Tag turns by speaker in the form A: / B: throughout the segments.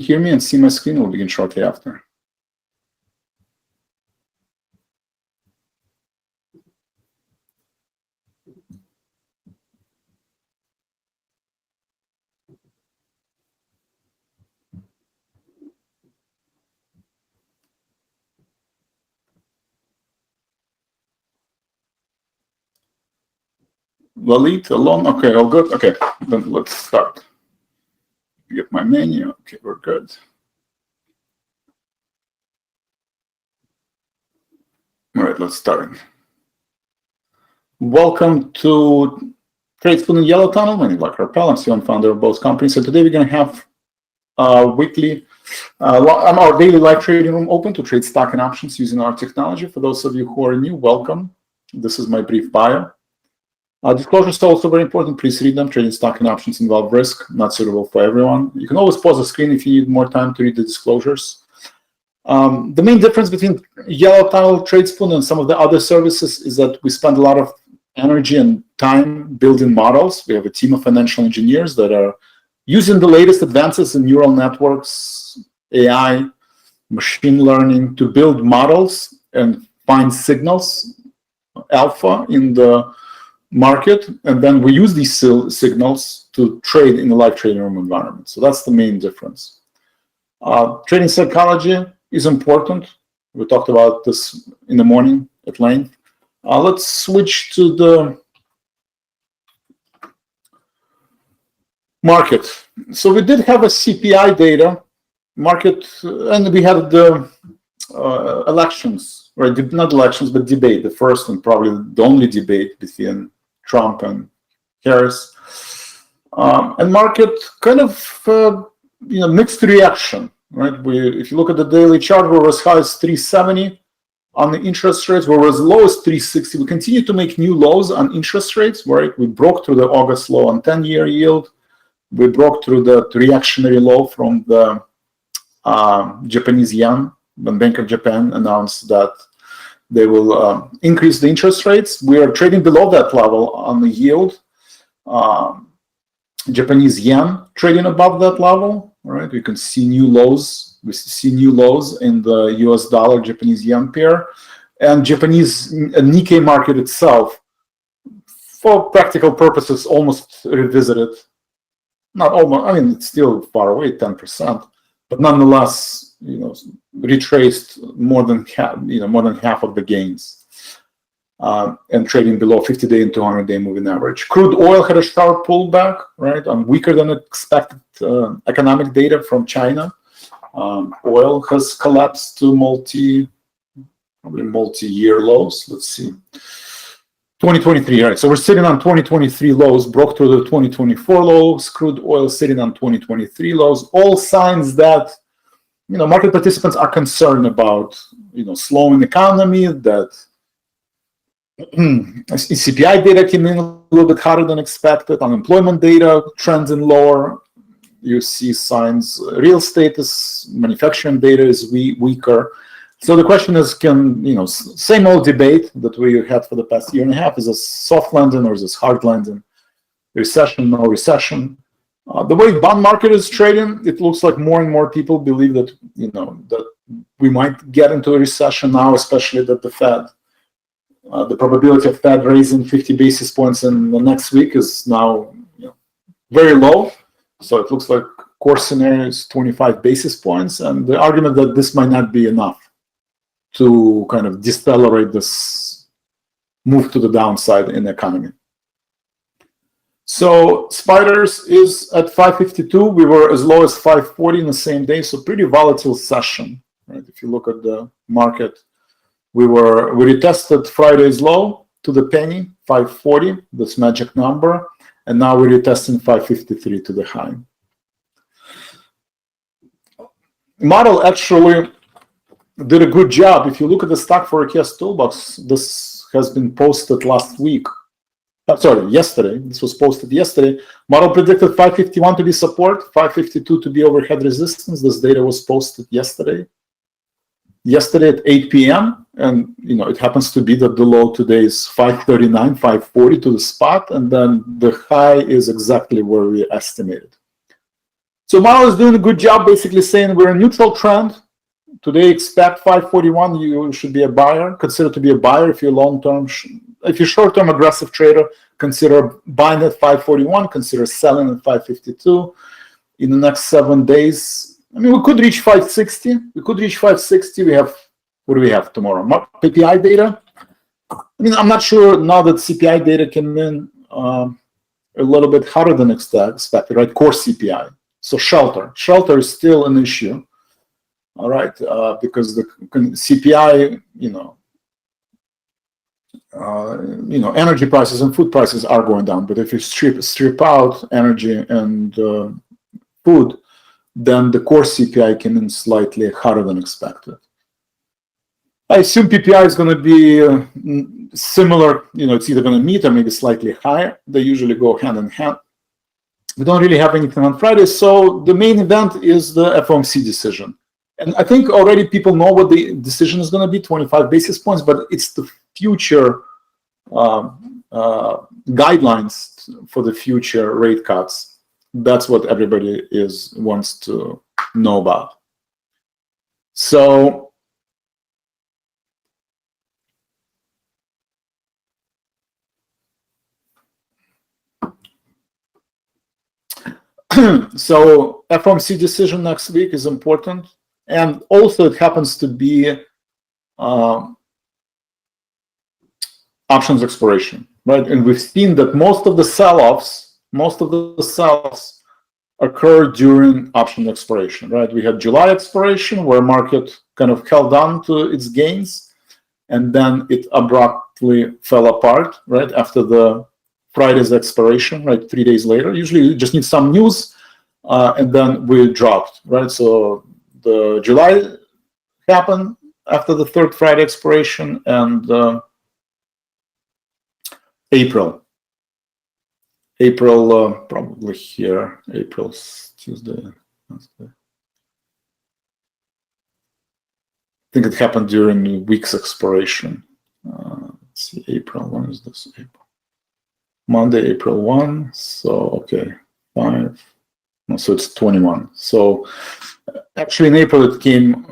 A: hear me and see my screen? We'll begin shortly after. Walid, alone? Okay, all good? Okay, then let's start. Get my menu. Okay, we're good. All right, let's start. Welcome to Tradespoon and Yellow Tunnel. My name is Vlad Karpel. I'm CEO and founder of both companies. So today we're going to have our daily live trading room open to trade stock and options using our technology. For those of you who are new, welcome. This is my brief bio. Disclosures are also very important. Please read them. Trading stock and options involve risk, not suitable for everyone. You can always pause the screen if you need more time to read the disclosures. The main difference between Yellow Tunnel, Tradespoon, and some of the other services is that we spend a lot of energy and time building models. We have a team of financial engineers that are using the latest advances in neural networks, AI, machine learning to build models and find signals, alpha in the market, and then we use these signals to trade in a live trading room environment. So that's the main difference. Trading psychology is important. We talked about this in the morning at length. Let's switch to the market. So we did have a CPI data market, and we had the elections, right? Not elections, but debate, the first and probably the only debate between Trump and Harris, and market kind of mixed reaction, right? If you look at the daily chart, we're as high as 370 on the interest rates, we're as low as 360. We continue to make new lows on interest rates, right? We broke through the August low on 10-year yield. We broke through the reactionary low from the Japanese yen when Bank of Japan announced that they will increase the interest rates. We are trading below that level on the yield. Japanese yen trading above that level, right? We can see new lows. We see new lows in the US dollar Japanese yen pair, and Japanese Nikkei market itself, for practical purposes, almost revisited. Not almost. I mean, it's still far away, 10%, but nonetheless, retraced more than half of the gains, and trading below 50-day and 200-day moving average. Crude oil had a sharp pullback, right, on weaker than expected economic data from China. Oil has collapsed to multi-year lows. Let's see. 2023, right? So we're sitting on 2023 lows, broke through the 2024 lows. Crude oil sitting on 2023 lows. All signs that market participants are concerned about slowing economy. That CPI data came in a little bit harder than expected. Unemployment data trending lower. You see signs. Real estate manufacturing data is weaker. So the question is, same old debate that we had for the past year and a half, is this soft landing or is this hard landing? Recession, no recession. The way bond market is trading, it looks like more and more people believe that that we might get into a recession now, especially that the Fed, the probability of Fed raising 50 basis points in the next week is now very low. So it looks like core scenario is 25 basis points, and the argument that this might not be enough to kind of decelerate this move to the downside in the economy. So Spiders is at 552. We were as low as 540 in the same day. So pretty volatile session, right? If you look at the market, we retested Friday's low to the penny, 540, this magic number, and now we're retesting 553 to the high. Model actually did a good job. If you look at the stock forecast toolbox, this has been posted yesterday. This was posted yesterday. Model predicted 551 to be support, 552 to be overhead resistance. This data was posted yesterday at 8 p.m. And it happens to be that the low today is 539, 540 to the spot, and then the high is exactly where we estimated. So Mao is doing a good job basically saying we're a neutral trend. Today expect 541, you should be a buyer. Consider to be a buyer if you're long-term, if you're short-term aggressive trader, consider buying at 541, consider selling at 552. In the next 7 days, I mean, we could reach 560. We could reach 560. We have, what do we have tomorrow? PPI data. I mean, I'm not sure now that CPI data came in a little bit harder than expected, right? Core CPI. So shelter is still an issue, all right, because the CPI, energy prices and food prices are going down. But if you strip out energy and food, then the core CPI came in slightly harder than expected. I assume PPI is going to be similar. It's either going to meet or maybe slightly higher. They usually go hand in hand. We don't really have anything on Friday, so the main event is the FOMC decision. And I think already people know what the decision is going to be, 25 basis points, but it's the future guidelines for the future rate cuts. That's what everybody wants to know about. So so FOMC decision next week is important, and also it happens to be options expiration, right? And we've seen that most of the sell-offs occur during option expiration, right? We had July expiration where market kind of held on to its gains, and then it abruptly fell apart, right, after the Friday's expiration, right, 3 days later. Usually you just need some news, and then we dropped, right? So the July happened after the third Friday expiration, and April, probably here, April's Tuesday. I think it happened during the week's expiration. Let's see, April, when is this? April. Monday, April 1, so okay, 5, no, so it's 21. So actually in April it came,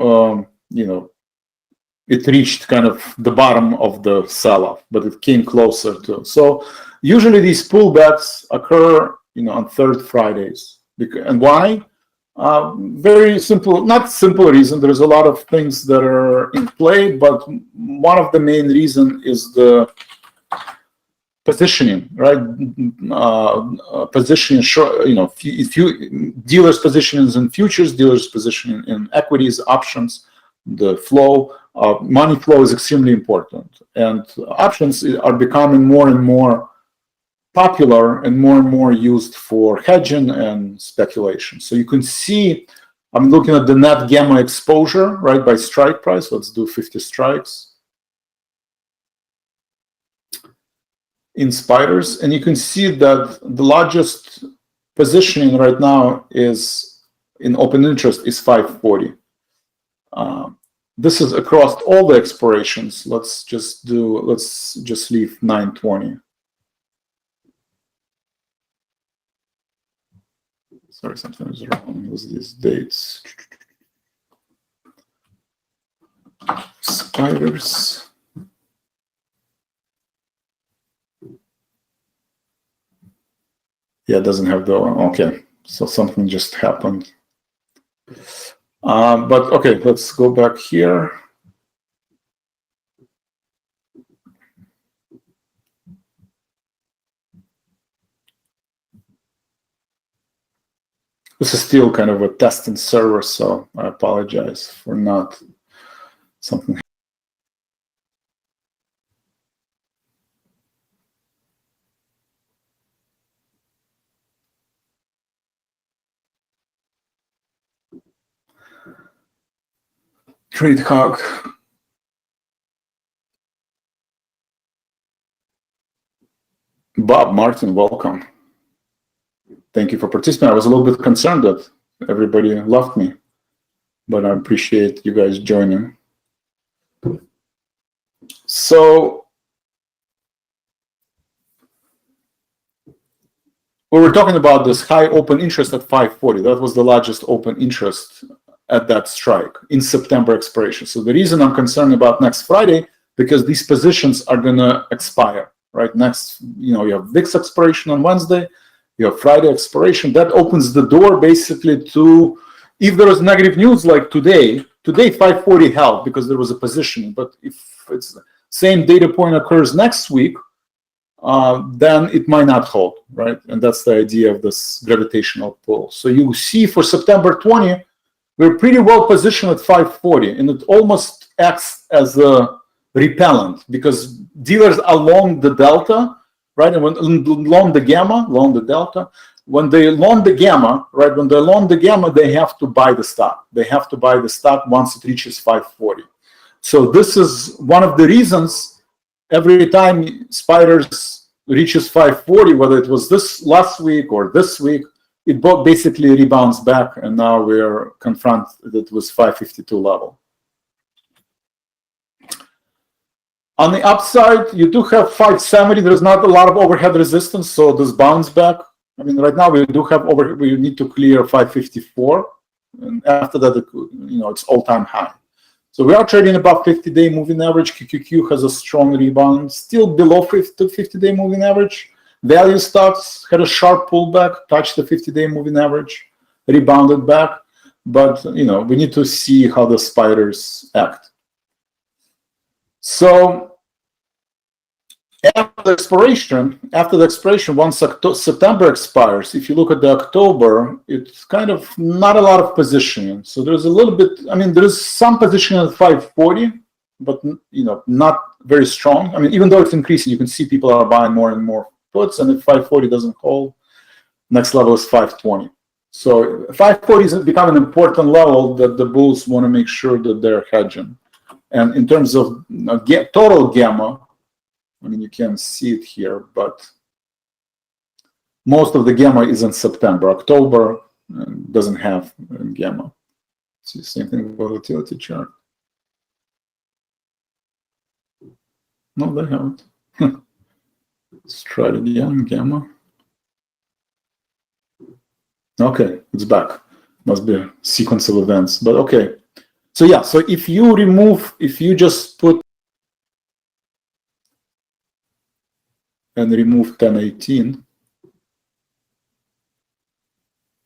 A: it reached kind of the bottom of the sell-off, but it came closer to. So usually these pullbacks occur, on third Fridays. And why? Very simple, not simple reason. There's a lot of things that are in play, but one of the main reason is the positioning, right? Positioning, dealers' positions in futures, dealers' positioning in equities, options, the flow, money flow is extremely important. And options are becoming more and more popular and more used for hedging and speculation. So you can see, I'm looking at the net gamma exposure, right, by strike price. Let's do 50 strikes in spiders, and you can see that the largest positioning right now is in open interest is 540. This is across all the expirations. Let's just leave 920. Sorry, something is wrong with these dates. Spiders. Yeah, it doesn't have the, okay, so something just happened. But okay, let's go back here. This is still kind of a testing server, so I apologize for not something. Trade Hawk. Bob Martin, welcome. Thank you for participating. I was a little bit concerned that everybody left me, but I appreciate you guys joining. So we were talking about this high open interest at 540. That was the largest open interest at that strike in September expiration. So the reason I'm concerned about next Friday, because these positions are going to expire, right? Next, you have VIX expiration on Wednesday, you have Friday expiration. That opens the door basically to, if there is negative news like today 540 held because there was a positioning. But if it's same data point occurs next week, then it might not hold, right? And that's the idea of this gravitational pull. So you see for September 20, we're pretty well positioned at 540, and it almost acts as a repellent because dealers are long the delta, right? And when long the gamma, long the delta, when they long the gamma, right? When they long the gamma, they have to buy the stock. They have to buy the stock once it reaches 540. So this is one of the reasons every time spiders reaches 540, whether it was this last week or this week, it both basically rebounds back, and now we're confronted with 552 level. On the upside, you do have 570. There's not a lot of overhead resistance, so this bounce back. I mean, right now we do have we need to clear 554, and after that, it's all-time high. So we are trading above 50-day moving average. QQQ has a strong rebound, still below 50-day moving average. Value stocks had a sharp pullback, touched the 50-day moving average, rebounded back. But, we need to see how the spiders act. So after the expiration, once September expires, if you look at the October, it's kind of not a lot of positioning. So there's a little bit, there is some positioning at 540, but, not very strong. Even though it's increasing, you can see people are buying more and more puts, and if 540 doesn't hold, next level is 520. So 540 is become an important level that the bulls want to make sure that they're hedging. And in terms of total gamma, you can't see it here, but most of the gamma is in September. October doesn't have gamma. See, same thing with volatility chart. No, they haven't. Let's try it again, gamma. Okay, it's back. Must be a sequence of events, but okay. So yeah, so if you just put and remove 1018,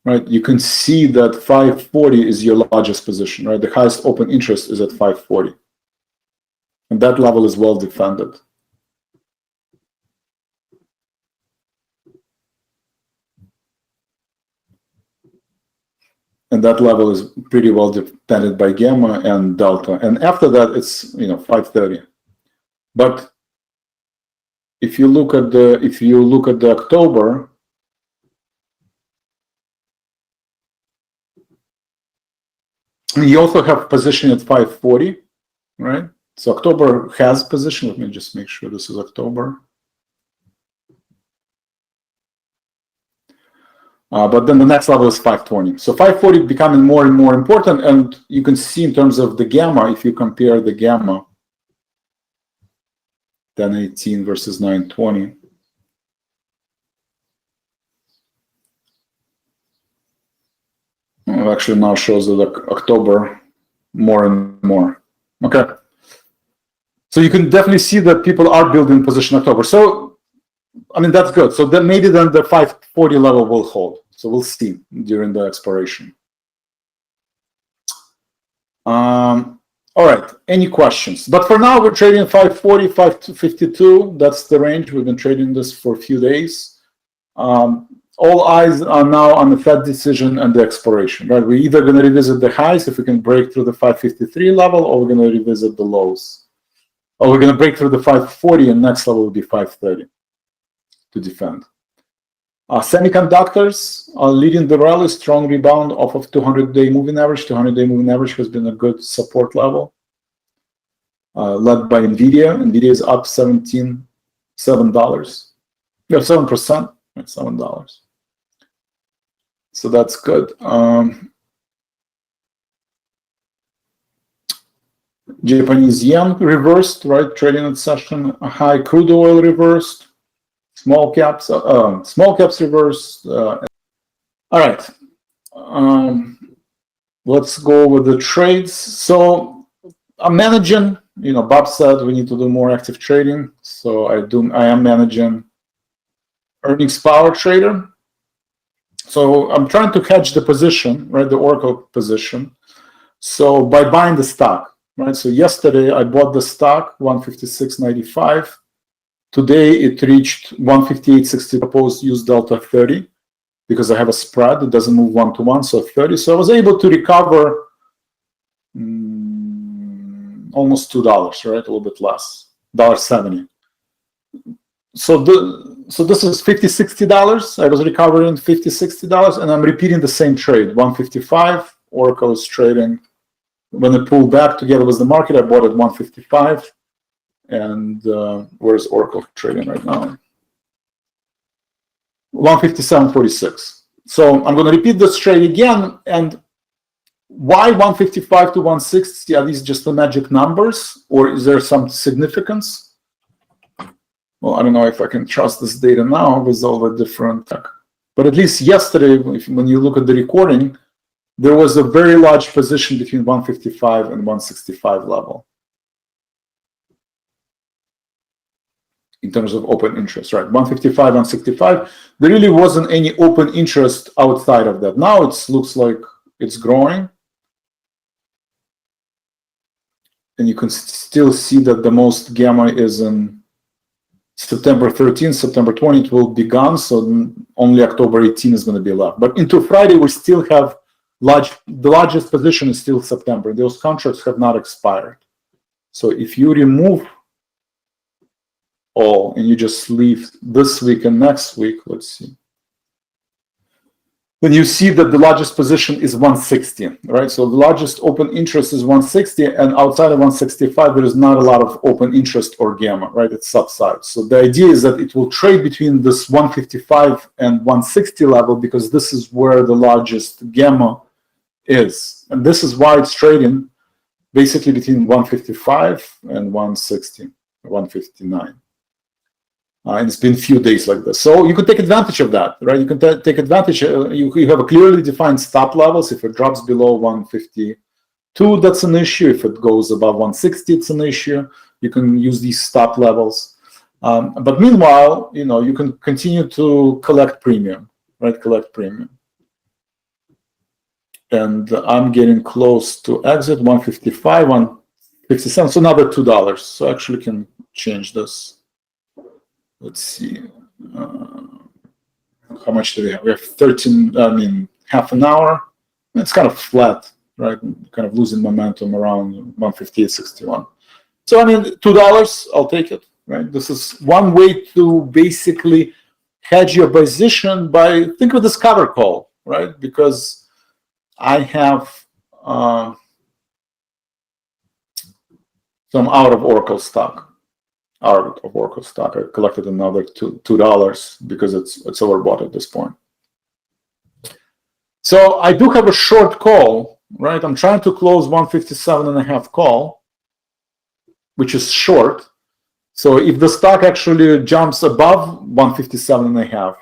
A: right, you can see that 540 is your largest position, right? The highest open interest is at 540. And that level is well defended. And that level is pretty well defended by gamma and delta. And after that, it's 530. But if you look at the October, you also have position at 540, right? So October has position. Let me just make sure this is October. But then the next level is 520. So 540 becoming more and more important. And you can see in terms of the gamma, if you compare the gamma, 1018 versus 920. It actually now shows that October more and more. Okay. So you can definitely see that people are building position October. So, that's good. So then maybe then the 540 level will hold. So we'll see during the expiration. All right, any questions? But for now, we're trading 540, 552. That's the range. We've been trading this for a few days. All eyes are now on the Fed decision and the expiration, right? We're either going to revisit the highs if we can break through the 553 level, or we're going to revisit the lows. Or we're going to break through the 540, and next level will be 530 to defend. Semiconductors are leading the rally, strong rebound off of 200-day moving average. 200-day moving average has been a good support level, led by NVIDIA. NVIDIA is up $7. Yeah, 7%, right, $7. So that's good. Japanese yen reversed, right? Trading at session high. Crude oil reversed. small caps reversed. All right. Let's go with the trades. So I'm managing. Bob said we need to do more active trading. So I am managing earnings power trader. So I'm trying to hedge the position, right? The Oracle position. So by buying the stock, right? So yesterday I bought the stock 156.95. Today it reached 158.60. Proposed use delta 30 because I have a spread. It doesn't move 1-to-1, so 30. So I was able to recover almost $2, right? A little bit less, $1.70. So this is $50-$60. I was recovering $50-$60, and I'm repeating the same trade. 155. Oracle is trading. When it pulled back together with the market, I bought at 155. And where's Oracle trading right now? 157.46. So I'm going to repeat this trade again. And why 155 to 160? Are these just the magic numbers, or is there some significance? Well, I don't know if I can trust this data now with all the different tech. But at least yesterday, when you look at the recording, there was a very large position between 155 and 165 level in terms of open interest, right? 155, 165. There really wasn't any open interest outside of that. Now it looks like it's growing. And you can still see that the most gamma is in September 13th, September 20th will be gone, so only October 18 is going to be left. But into Friday, we still have the largest position is still September. Those contracts have not expired. So if you remove all and you just leave this week and next week, let's see. Then you see that the largest position is 160, right? So the largest open interest is 160, and outside of 165, there is not a lot of open interest or gamma, right? It's subsides. So the idea is that it will trade between this 155 and 160 level because this is where the largest gamma is. And this is why it's trading basically between 155 and 160, 159. And it's been a few days like this. So you could take advantage of that, right? You can take advantage. You have a clearly defined stop levels. If it drops below 152, that's an issue. If it goes above 160, it's an issue. You can use these stop levels. But meanwhile, you can continue to collect premium, right? Collect premium. And I'm getting close to exit 155, 157. So another $2. So I actually can change this. Let's see, how much do we have? We have 13, half an hour. It's kind of flat, right? Kind of losing momentum around 158.61. So, $2, I'll take it, right? This is one way to basically hedge your position by, think of this cover call, right? Because I have some out of Oracle stock. Out of Oracle stock. I collected another $2 because it's overbought at this point. So I do have a short call, right? I'm trying to close 157.5 call, which is short. So if the stock actually jumps above 157.5,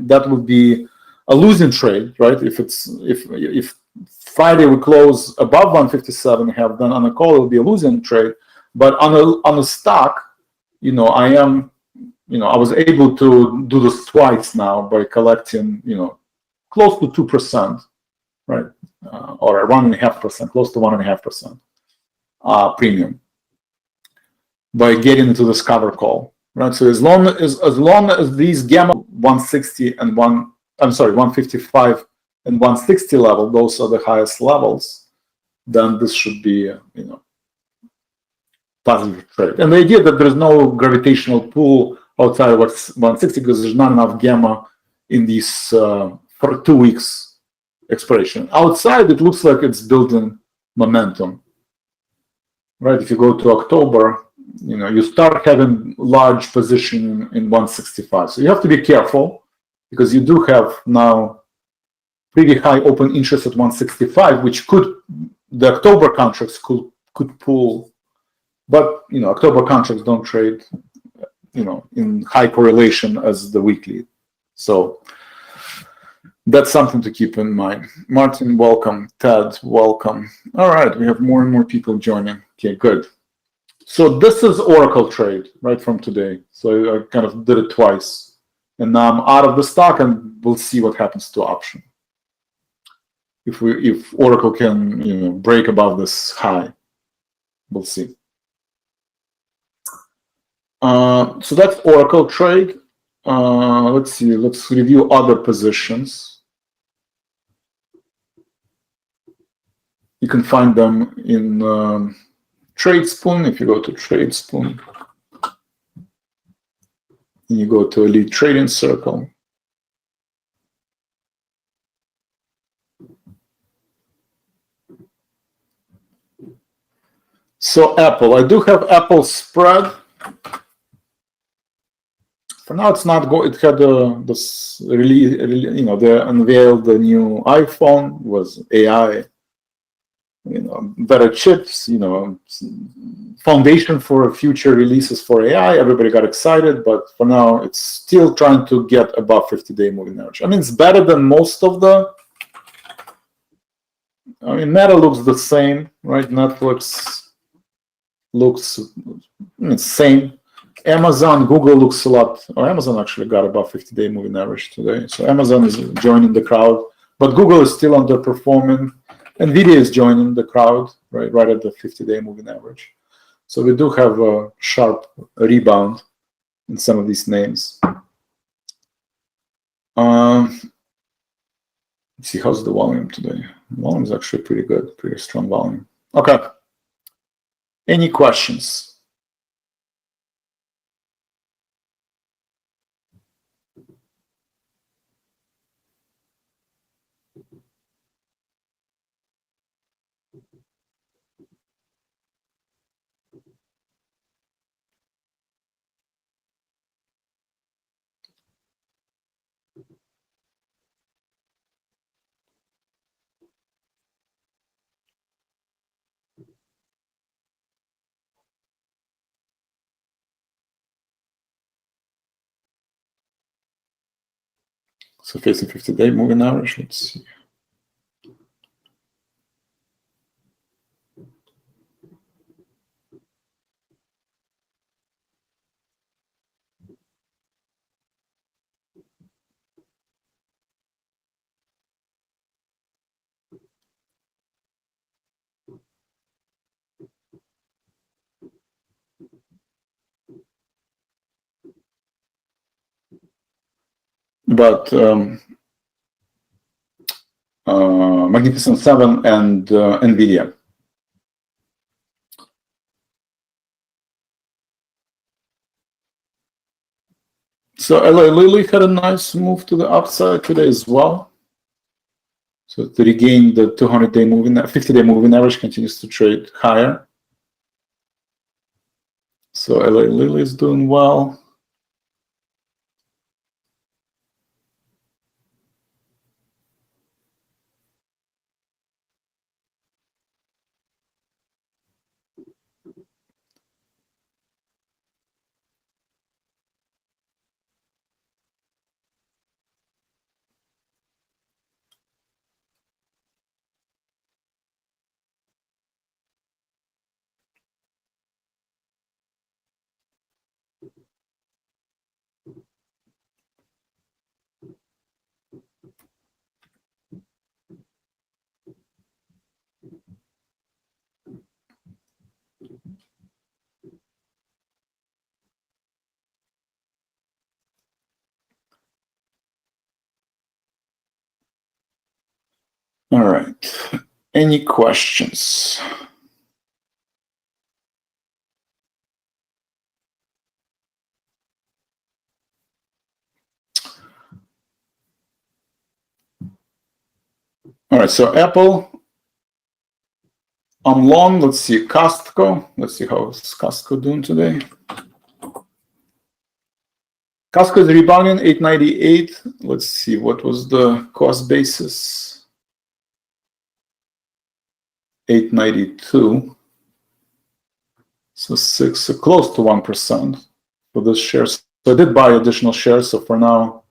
A: that would be a losing trade, right? If Friday we close above 157.5, then on a call it will be a losing trade. But on a stock, I was able to do this twice now by collecting, close to 2%, right? Or 1.5%, close to 1.5% premium by getting into this cover call, right? So as long as these gamma 160 and 155 and 160 level, those are the highest levels, then this should be, positive trade. And the idea that there's no gravitational pull outside of 160 because there's not enough gamma in these for 2 weeks expiration. Outside, it looks like it's building momentum, right? If you go to October, you start having large position in 165. So you have to be careful because you do have now pretty high open interest at 165, which the October contracts could pull. But October contracts don't trade in high correlation as the weekly. So that's something to keep in mind. Martin, welcome. Ted, welcome. All right, we have more and more people joining. Okay, good. So this is Oracle trade right from today. So I kind of did it twice. And now I'm out of the stock, and we'll see what happens to option. If Oracle can break above this high, we'll see. So that's Oracle trade. Let's see. Let's review other positions. You can find them in Tradespoon. If you go to Tradespoon, and you go to Elite Trading Circle. So Apple, I do have Apple spread. For now, it's not go. It had this really, they unveiled the new iPhone. It was AI, better chips, foundation for future releases for AI. Everybody got excited, but for now, it's still trying to get above 50-day moving average. I mean, it's better than most of the. I mean, Meta looks the same, right? Netflix looks same. Amazon, Google looks a lot. Amazon actually got above 50-day moving average today. So Amazon is joining the crowd, but Google is still underperforming. NVIDIA is joining the crowd, right at the 50-day moving average. So we do have a sharp rebound in some of these names. Let's see, how's the volume today? Volume is actually pretty good, pretty strong volume. Okay. Any questions? So facing 50-day moving average, let's see. But Magnificent Seven and NVIDIA. So LA Lilly had a nice move to the upside today as well. So to regain the 200-day moving, 50-day moving average continues to trade higher. So LA Lilly is doing well. All right. Any questions? All right, so Apple, I'm long. Let's see, Costco. Let's see how is Costco doing today. Costco is rebounding 898. Let's see, what was the cost basis? 892. So close to 1%. for this shares. So I did buy additional shares. So for now,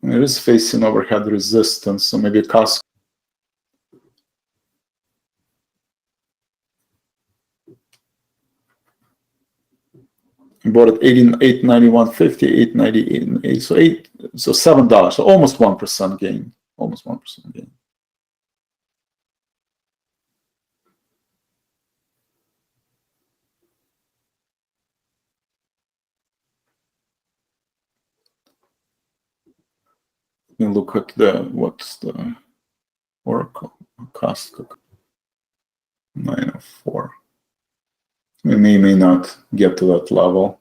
A: it is facing overhead resistance. So maybe cost. I bought it 891.50, 898.8, so $7, so almost 1% gain, almost 1% gain. Let me look at what's the Oracle cost. 904. We may not get to that level.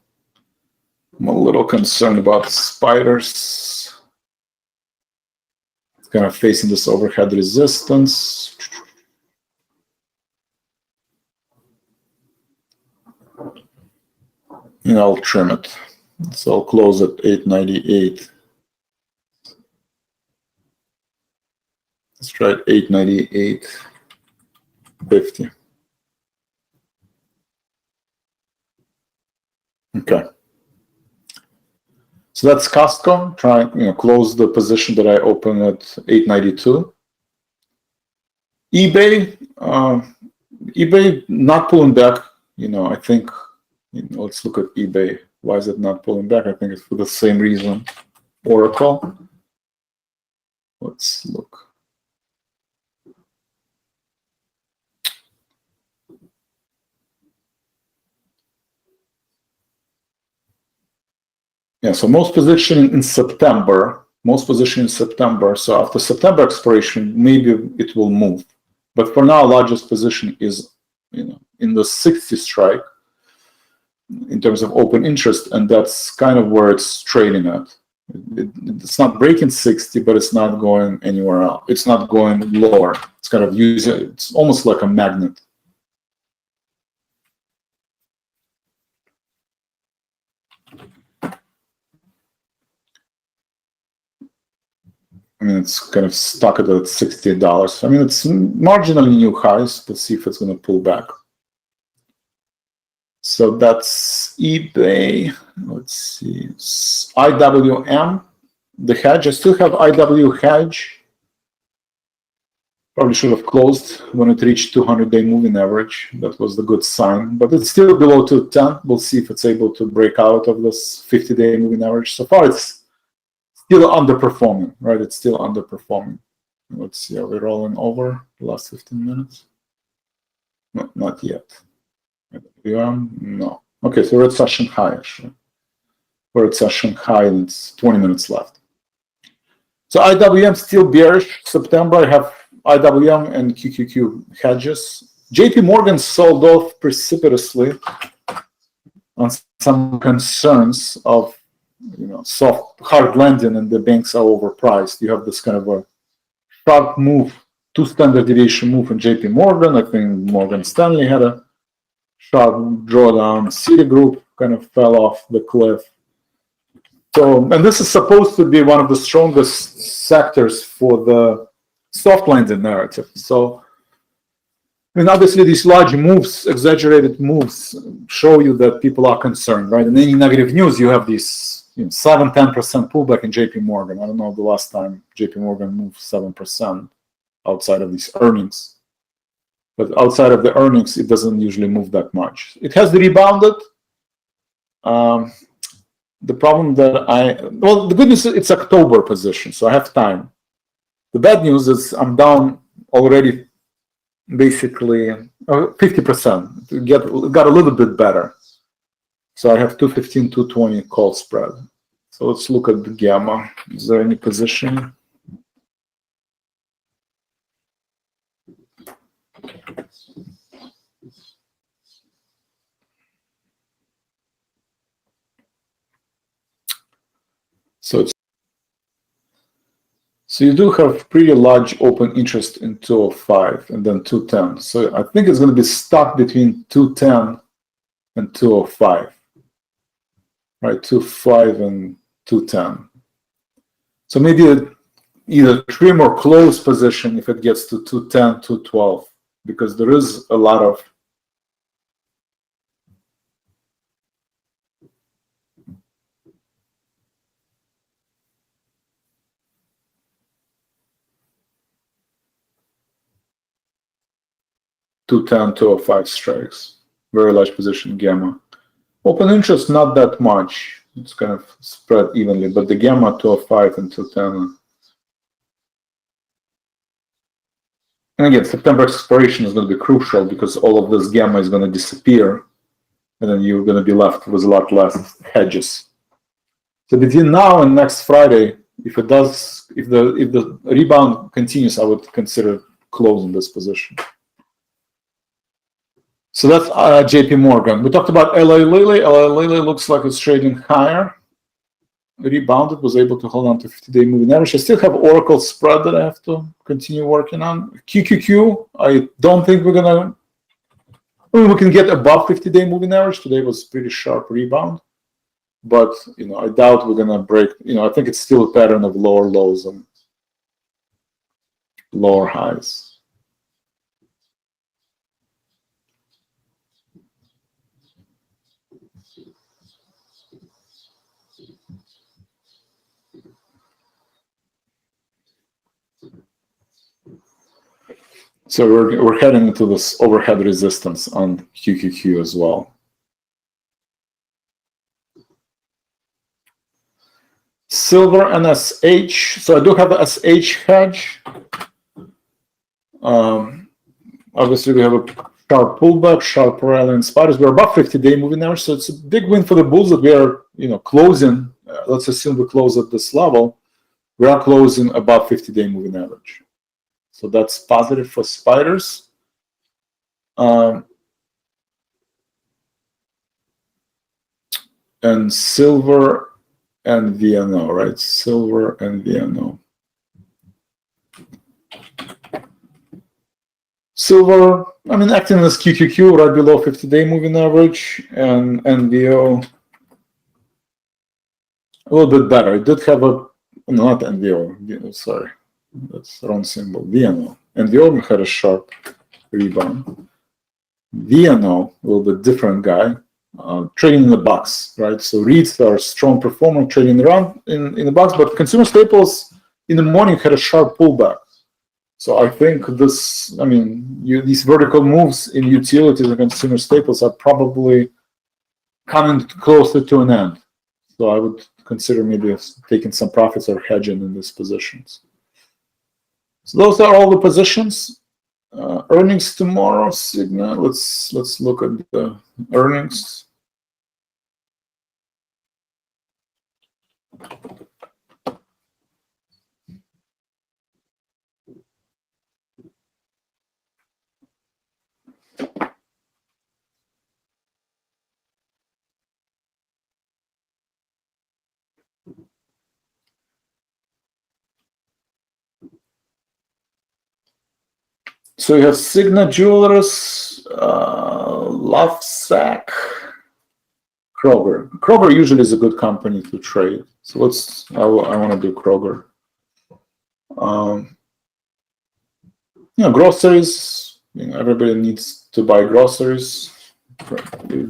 A: I'm a little concerned about spiders. It's kind of facing this overhead resistance. And I'll trim it. So I'll close at 898. Let's try it 898.50. Okay. So that's Costco. Try, close the position that I opened at 892. eBay, eBay not pulling back. I think. Let's look at eBay. Why is it not pulling back? I think it's for the same reason. Oracle. Let's look. Yeah, so most position in September. So after September expiration, maybe it will move. But for now, largest position is, in the 60 strike in terms of open interest, and that's kind of where it's trading at. It's not breaking 60, but it's not going anywhere else. It's not going lower. It's kind of it's almost like a magnet. It's kind of stuck at $68. It's marginally new highs. Let's see if it's going to pull back. So that's eBay. Let's see. IWM, the hedge. I still have IW hedge. Probably should have closed when it reached 200-day moving average. That was the good sign. But it's still below 210. We'll see if it's able to break out of this 50-day moving average. So far, it's still underperforming, right? It's still underperforming. Let's see, are we rolling over the last 15 minutes? No, not yet. No. Okay, so we're at session high, actually. We're at session high, and it's 20 minutes left. So IWM still bearish. September, I have IWM and QQQ hedges. JP Morgan sold off precipitously on some concerns of soft hard landing, and the banks are overpriced. You have this kind of a sharp move, 2 standard deviation move in JP Morgan. I think Morgan Stanley had a sharp drawdown. Citigroup kind of fell off the cliff. So, and this is supposed to be one of the strongest sectors for the soft landing narrative. So, obviously these large moves, exaggerated moves, show you that people are concerned, right? In any negative news, you have these 7-10% pullback in JP Morgan. I don't know the last time JP Morgan moved 7% outside of these earnings. But outside of the earnings, it doesn't usually move that much. It has rebounded. The problem that the good news is it's October position, so I have time. The bad news is I'm down already basically 50%. It got a little bit better. So I have 215, 220 call spread. So let's look at the gamma. Is there any position? So you do have pretty large open interest in 205 and then 210. So I think it's going to be stuck between 210 and 205. Right, 205 and 210. So maybe either trim or close position if it gets to 210, 212, because there is a lot of 210, 205 strikes. Very large position, gamma. Open interest, not that much. It's kind of spread evenly, but the gamma 205 and 210. And again, September expiration is going to be crucial because all of this gamma is going to disappear, and then you're going to be left with a lot less hedges. So between now and next Friday, if the rebound continues, I would consider closing this position. So that's JP Morgan. We talked about LA Lilly. LA Lilly looks like it's trading higher. Rebounded, was able to hold on to 50-day moving average. I still have Oracle spread that I have to continue working on. QQQ, I don't think we're gonna. I mean, we can get above 50-day moving average. Today was pretty sharp rebound, but I doubt we're gonna break. I think it's still a pattern of lower lows and lower highs. So we're heading into this overhead resistance on QQQ as well. Silver and SH. So I do have a SH hedge. Obviously, we have a sharp pullback, sharp rally in spiders. We're above 50-day moving average, so it's a big win for the bulls that we are, closing. Let's assume we close at this level. We are closing above 50-day moving average. So that's positive for spiders. And silver and VNO, right? Silver and VNO. Silver, acting as QQQ right below 50-day moving average, and NVO a little bit better. It did have not NVO, sorry. That's the wrong symbol. VNO. NVO had a sharp rebound. VNO, a little bit different guy, trading in the box, right? So REITs are strong performer, trading around in the box, but consumer staples in the morning had a sharp pullback. So I think these vertical moves in utilities and consumer staples are probably coming closer to an end. So I would consider maybe taking some profits or hedging in these positions. So those are all the positions. Earnings tomorrow, Cigna. Let's look at the earnings. So you have Cigna Jewelers, Lovesac, Kroger. Kroger usually is a good company to trade. So I want to do Kroger. Groceries. Everybody needs to buy groceries.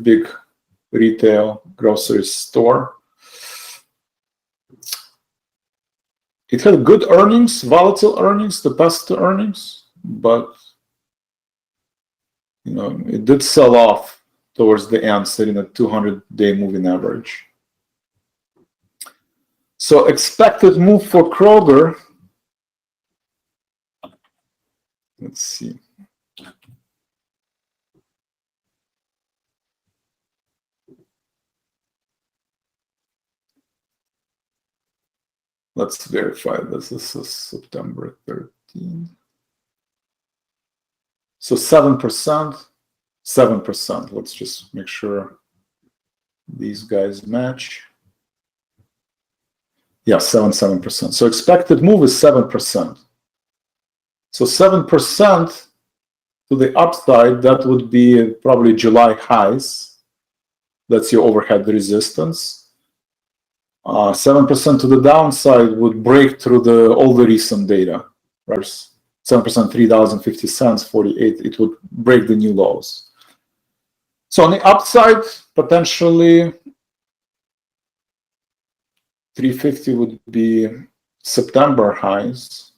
A: Big retail grocery store. It had good earnings, volatile earnings, the best earnings, but it did sell off towards the end, sitting at 200-day moving average. So expected move for Kroger. Let's see. Let's verify this. This is September 13th. So 7%. 7%. Let's just make sure these guys match. Yeah, 7%. So expected move is 7%. So 7% to the upside, that would be probably July highs. That's your overhead resistance. 7% to the downside would break through all the recent data. Right? 7%, $3.50, 48. It would break the new lows. So on the upside, potentially 350 would be September highs.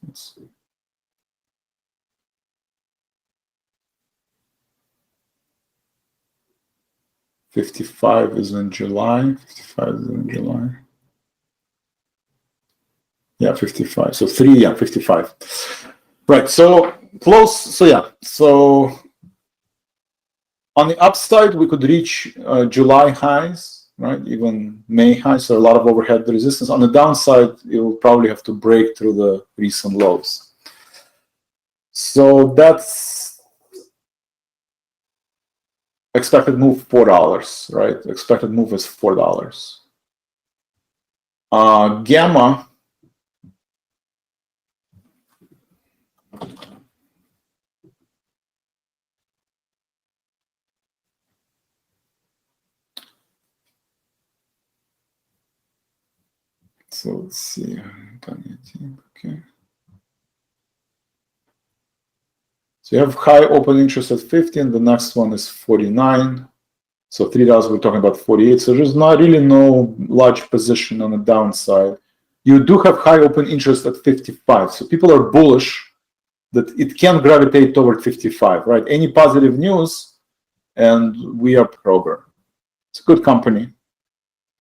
A: 55 is in July. 55 is in July. Yeah, 55. So 3, yeah, 55. Right, so close. So yeah, so on the upside, we could reach July highs, right? Even May highs, so a lot of overhead resistance. On the downside, it will probably have to break through the recent lows. So that's expected move $4, right? Expected move is $4. Gamma. So let's see. Okay. So you have high open interest at 50, and the next one is 49. So $3, we're talking about 48. So there's not really no large position on the downside. You do have high open interest at 55. So people are bullish that it can gravitate toward 55, right? Any positive news, and we are Kroger. It's a good company.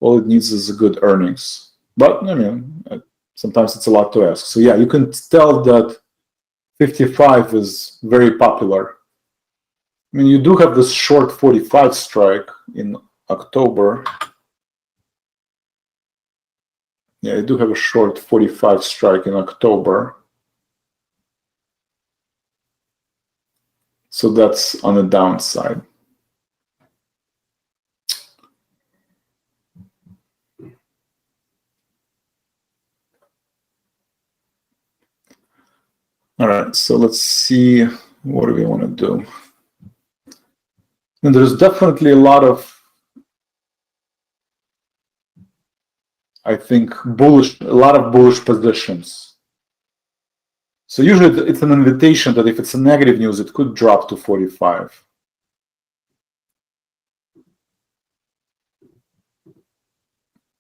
A: All it needs is a good earnings. But I mean, sometimes it's a lot to ask. So yeah, you can tell that 55 is very popular. I mean, you do have this short 45 strike in October. Yeah, you do have a short 45 strike in October. So that's on the downside. All right, so let's see, what do we want to do? And there's definitely a lot of, I think, a lot of bullish positions. So usually it's an invitation that if it's a negative news, it could drop to 45.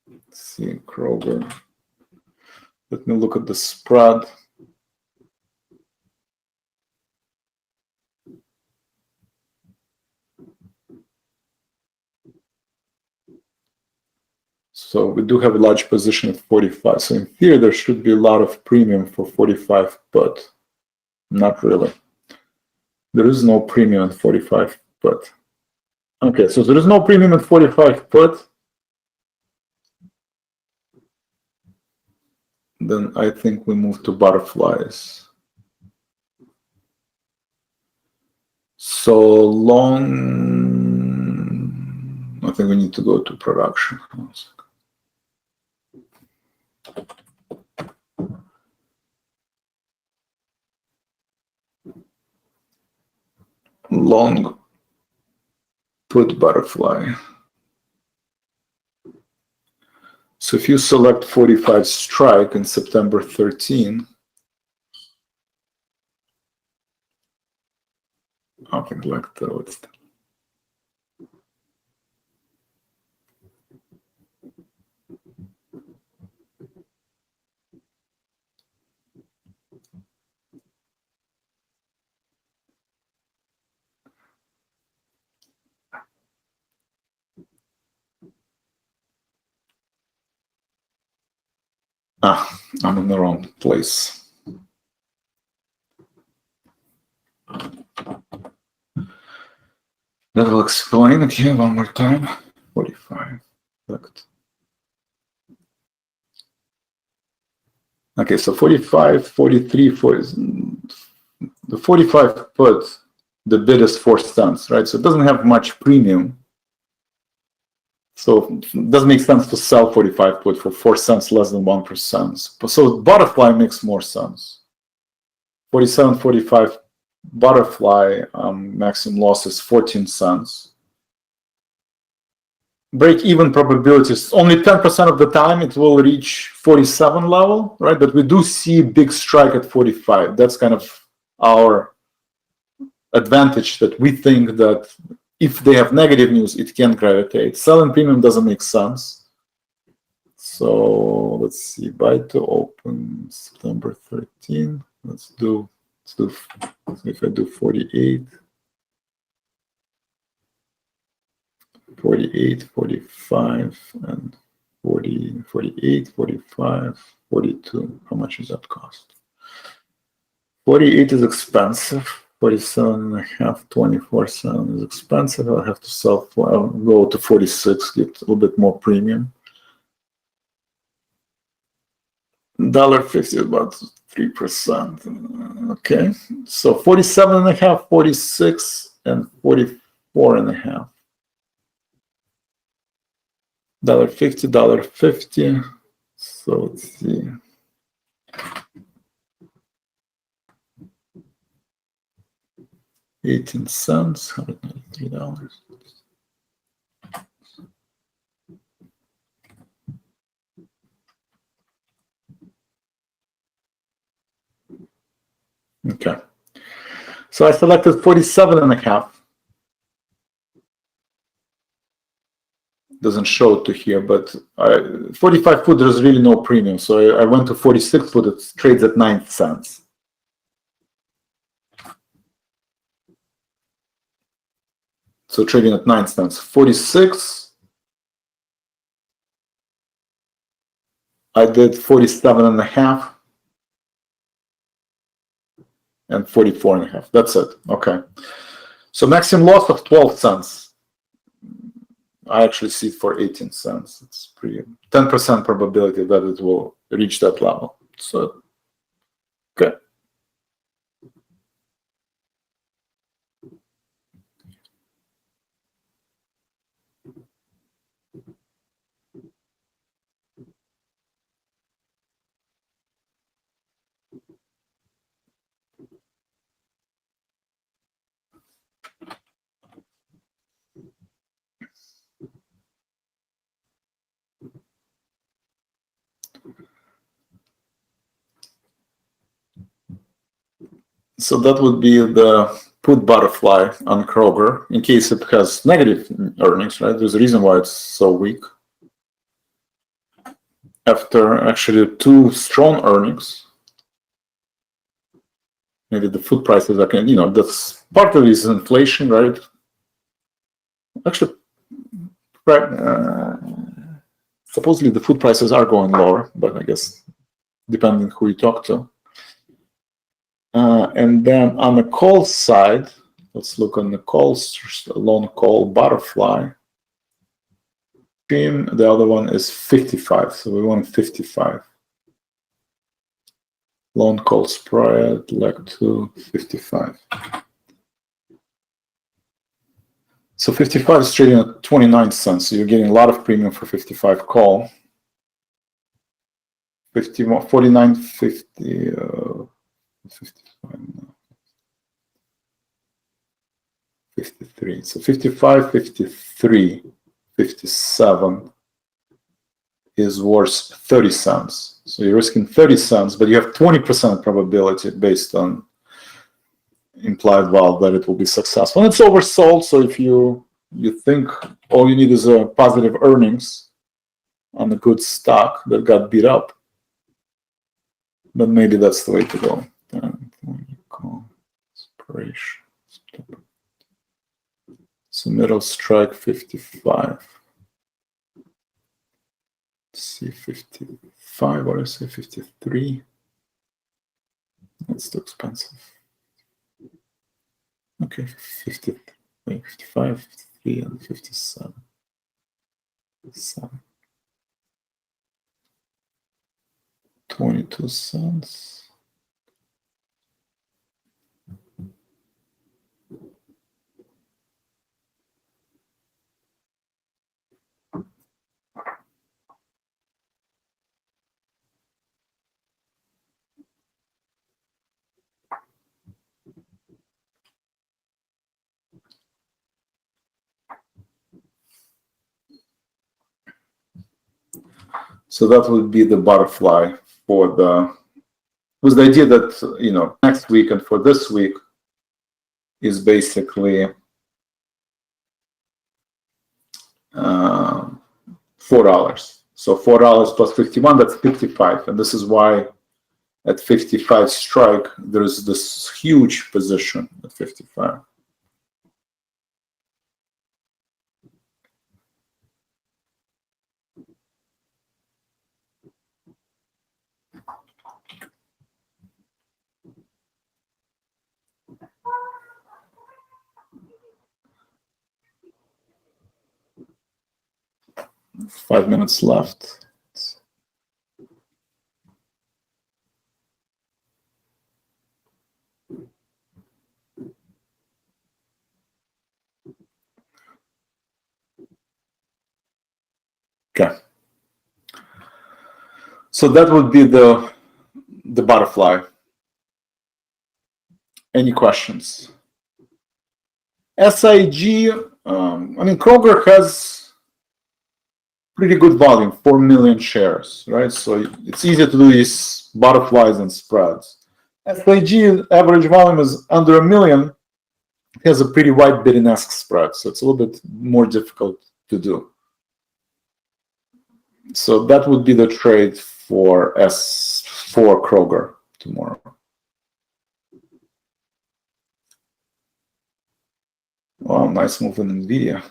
A: Let's see, Kroger. Let me look at the spread. So we do have a large position at 45. So in theory, there should be a lot of premium for 45 put. Not really. There is no premium at 45 put. Okay, so there is no premium at 45 put. Then I think we move to butterflies. So long, I think we need to go to production. Long put butterfly. So if you select 45 strike in September 13, something like that. I'm in the wrong place. That will explain it here one more time. 45. Okay, so 45, 43, 40. The 45 put, the bid is 4 cents, right? So it doesn't have much premium. So it doesn't make sense to sell 45 put for 4 cents less than 1%. So butterfly makes more sense. 47, 45 butterfly maximum loss is 14 cents. Break-even probabilities, only 10% of the time it will reach 47 level, right? But we do see big strike at 45. That's kind of our advantage, that we think that if they have negative news, it can gravitate. Selling premium doesn't make sense. So let's see, buy to open September 13. Let's do if I do 48. 48, 45, and 40, 48, 45, 42. How much does that cost? 48 is expensive. 47.5, 24.7 is expensive. I'll have to sell. I'll go to 46, get a little bit more premium. $1.50, about 3%. Okay, so 47.5, 46, and 44.5. $1.50, $1.50. So let's see. $0.18, $193. Okay. So I selected 47.5. Doesn't show it to here, but 45 foot, there's really no premium. So I went to 46 foot, it trades at 9 cents. So trading at 9 cents. 46, I did 47.5 and 44.5. That's it. Okay. So maximum loss of 12 cents. I actually see it for 18 cents. It's pretty 10% probability that it will reach that level. So, okay. So that would be the put butterfly on Kroger in case it has negative earnings, right? There's a reason why it's so weak. After actually 2 strong earnings, maybe the food prices are, that's part of it is inflation, right? Actually, supposedly the food prices are going lower, but I guess depending who you talk to. And then on the call side, let's look on the calls, long call butterfly. The other one is 55, so we want 55. Long call spread, leg 2, 55. So 55 is trading at 29 cents, so you're getting a lot of premium for 55 call. 49, 50, 55, 53. So 55, 53, 57 is worth 30 cents. So you're risking 30 cents, but you have 20% probability based on implied value that it will be successful. And it's oversold, so if you think all you need is a positive earnings on a good stock that got beat up, then maybe that's the way to go. Inspiration. So middle strike 55. Let's see, 55, what did I say, 53? That's too expensive. Okay, 50, 55, 53, and 57. 22 cents. So that would be the butterfly for with the idea that, next week and for this week is basically $4. So $4 plus 51, that's 55. And this is why at 55 strike, there's this huge position at 55. 5 minutes left. Okay. So that would be the butterfly. Any questions? SIG, I mean, Kroger has pretty good volume, 4 million shares, right? So it's easy to do these butterflies and spreads. SIG average volume is under 1 million. It has a pretty wide bid and ask spread, so it's a little bit more difficult to do. So that would be the trade for Kroger tomorrow. Wow, nice move in NVIDIA.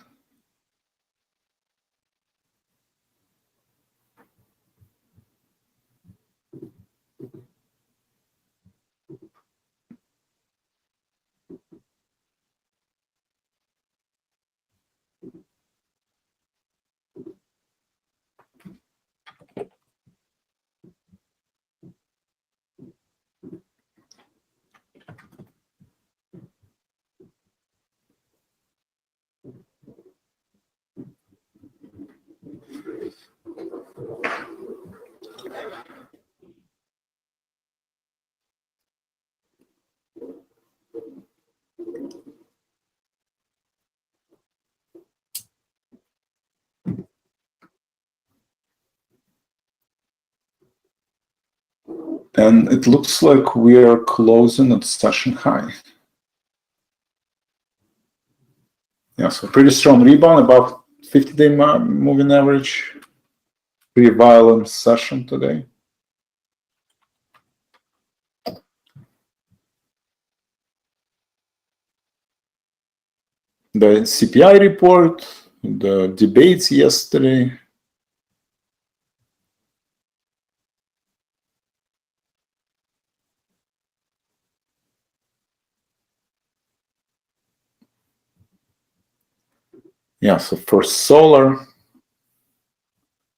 A: And it looks like we are closing at session high. Yeah, so pretty strong rebound, about 50-day moving average. Pretty violent session today. The CPI report, the debates yesterday. Yeah, so for solar,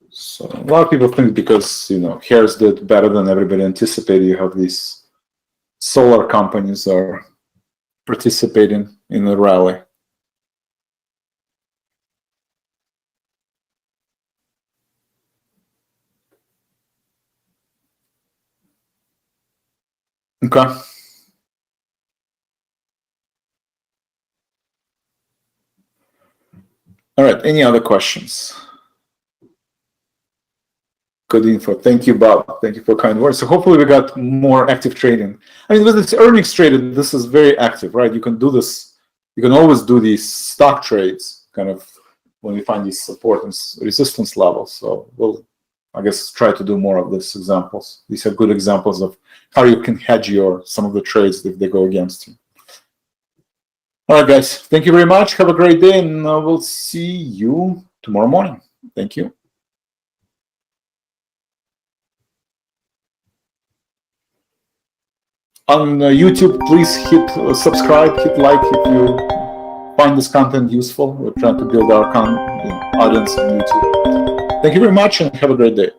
A: so a lot of people think because, you know, Harris did better than everybody anticipated, you have these solar companies are participating in the rally. Okay. All right, any other questions? Good info. Thank you, Bob. Thank you for kind words. So hopefully we got more active trading. I mean, with this earnings traded, this is very active, right? You can do this. You can always do these stock trades, kind of when you find these support and resistance levels. So we'll, I guess, try to do more of these examples. These are good examples of how you can hedge some of the trades if they go against you. All right, guys. Thank you very much. Have a great day, and we'll see you tomorrow morning. Thank you. On YouTube, please hit subscribe, hit like if you find this content useful. We're trying to build our audience on YouTube. Thank you very much and have a great day.